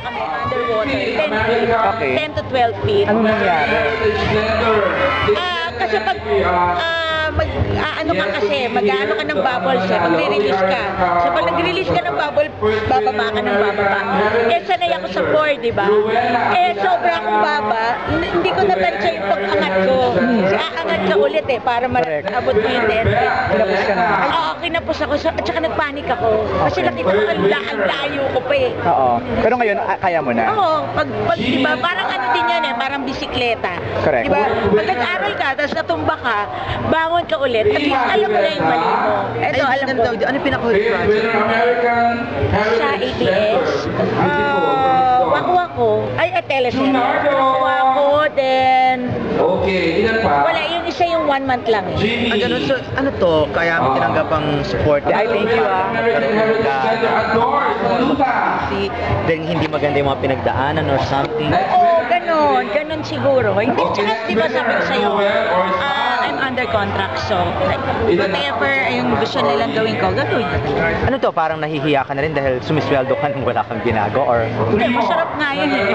kami underwater, 10 feet, Okay. 10 to 12 feet. Ano nangyari? Kasi pag ano ka kasi, mag-ano ka ng bubbles eh, magre-release ka. So pag nag-release ka ng bubble, bababa ka ng bababa. Eh sanay ako sa 4, di ba? Eh sobra akong baba, hindi ko natansya yung pag-angat ko. Aangat ka ulit eh, para abot mo yung 10 feet. Kinapos ka na. Oo, kinapos ako. At saka nagpanik ako. Kasi nakita ko ang layo ko pa eh. Oo. Pero ngayon, kaya mo na. Oo, pag diba, parang ano din yan eh, parang bisikleta. Correct. Diba, pag nag-aral ka, tapos natumba ka, bangon ka ulit, at least alam mo na yung mali mo. Ito, alam ko. Ano yung pinaka-huli project? Sa ABS, Waku-Waku, ay, teleserye. Waku-Waku, then, Okay, ilan pa? wala, yung isa yung 1 month lang eh. Ah, ganun. So, ano to? Kaya mo tinanggap ang support? I thank you, ah. American Heritage Center at Doors, Saluta. Dahil hindi maganda yung mga pinagdaanan or something. Oo, ganon siguro. Hindi, tsaka, di ba sabi ko sa'yo, I'm under contract, so, like, whatever yung gusto nilang gawin ko, gagawin ko. Ano to? Parang nahihiya ka na rin dahil sumisweldo ka nung wala kang ginagawa or... Hindi, masarap nga yun eh.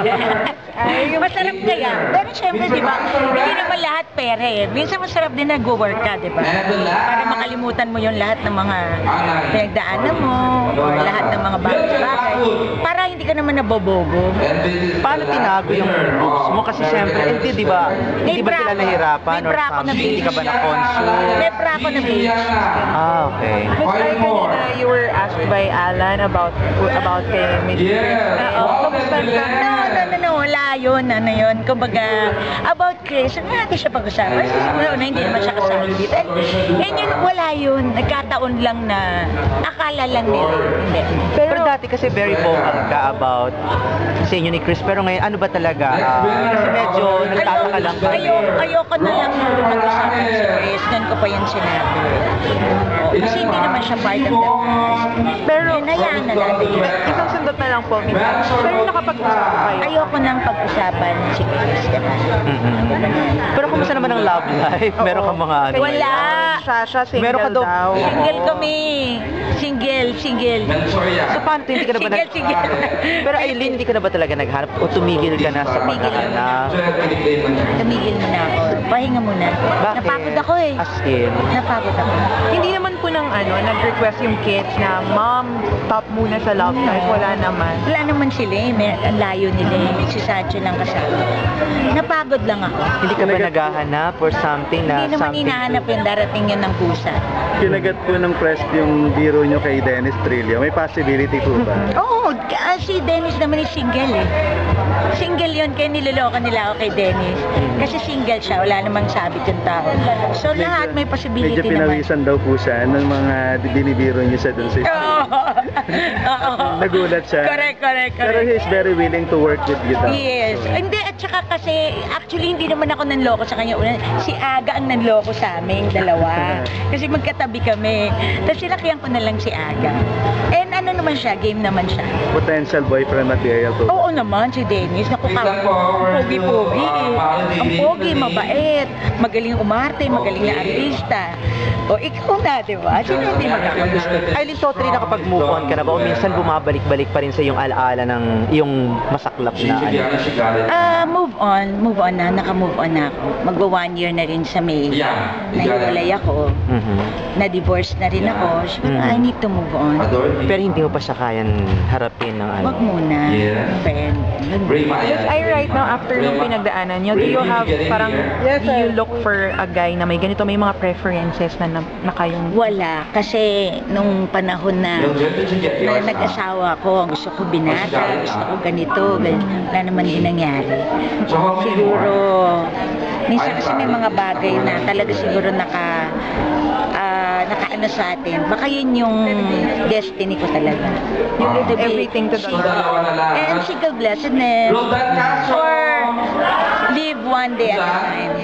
Masarap kaya. Pero syempre, di ba, hindi naman lahat pera eh. Minsan masarap din nag-work ka, di ba? Para makalimutan mo yung lahat ng mga pinagdaanan mo, or lahat ng mga bagay-bagay. Para hindi ka naman nabobogo. Paano tinago yung boobs mo? Kasi siyempre, hindi ba sila nahirapan or something? Hindi ka ba na-consume? May bra ko na beach. Ah, okay. But I kanina, you were asked by Alan about kay Miss Chris. Kamusta ka? No, wala yun, ano yun. Kumbaga, about Chris, hindi natin siya pag-usapan. Kasi siguro na hindi naman siya kasali dito. And yun, wala yun. Nagkataon lang na akala lang nila. Hindi. Pero dati kasi very vocal ka about sa inyo ni Chris. Pero ngayon, ano ba talaga? Kasi medyo nagtataka lang ka. Ayoko na lang mag-usapan si Chris. Doon ko pa yan sinabi. Kasi hindi naman siya part of the Pero, hayaan na natin. isang sundot na lang po, Miss. Pero nakapag-usap kayo. Ayoko nang pag-usapan si Chris. Diba? Pero kumusta naman ang love life? Meron ka mga ano? Wala. Siya single Meron ka daw. Single kami. Single. So paano to? Hindi ka na ba Single. Pero Aileen, hindi ka na ba talaga naghanap? O tumigil ka na sa paghahanap? Tumigil muna ako. Pahinga muna. Bakit? Napagod ako eh. As in? Napagod ako. Hindi naman po nag-request yung kids na, Mom, stop muna sa love life. Wala naman. Wala naman sila eh. Ang layo nila eh. Si Sancho lang kasama. Napagod lang ako. Hindi ka ba naghahanap or something na Hindi naman something? hinahanap yung darating yun ng pusa. Kinagat po ng press yung biro nyo kay Dennis Trillo. May possibility po ba? Oo, si Dennis naman is single eh. Single yun, kaya niloloko nila ako kay Dennis. Kasi single siya, wala namang sabit yung tao. So lahat may possibility Medyo naman. pinawisan daw po siya ng mga binibiro nyo sa dun sa Oo. Nagulat siya. Correct. Pero he's very willing to work with you daw. Yes. Hindi, at saka kasi, actually, hindi naman ako nanloko sa kanya. Si Aga ang nanloko sa aming dalawa. Kasi magkatabi kami. Tapos sinakihan ko na lang si Aga. And ano naman siya, game naman siya. Potential boyfriend material po. Oo naman, si Dennis. Naku, pogi-pogi eh. Ang pogi, mabait. Magaling umarte, magaling na artista. O ikaw na, di ba? Sino hindi magkakagusto? Aileen, totally nakapag-move on ka na ba? O minsan bumabalik-balik pa rin sa yung alaala ng yung masaklap na ano? Move on na, naka-move on na ako. Magwa 1 year na rin sa May. Nahiwalay ako. Na-divorce na rin ako. Siyempre, I need to move on. Pero hindi mo pa siya kayan harapin ng ano? Wag muna. Friend. Because right now, after nung pinagdaanan nyo, do you have parang, do you look for a guy na may ganito, may mga preferences na kayong... Wala. Kasi nung panahon na nag-asawa ko, gusto ko binata, gusto ko ganito, wala naman din nangyari. Siguro, minsan kasi may mga bagay na talaga siguro nakaano sa atin. Baka yun yung destiny ko talaga. Yung to be Everything to the single. And single blessedness. Or live one day at a time.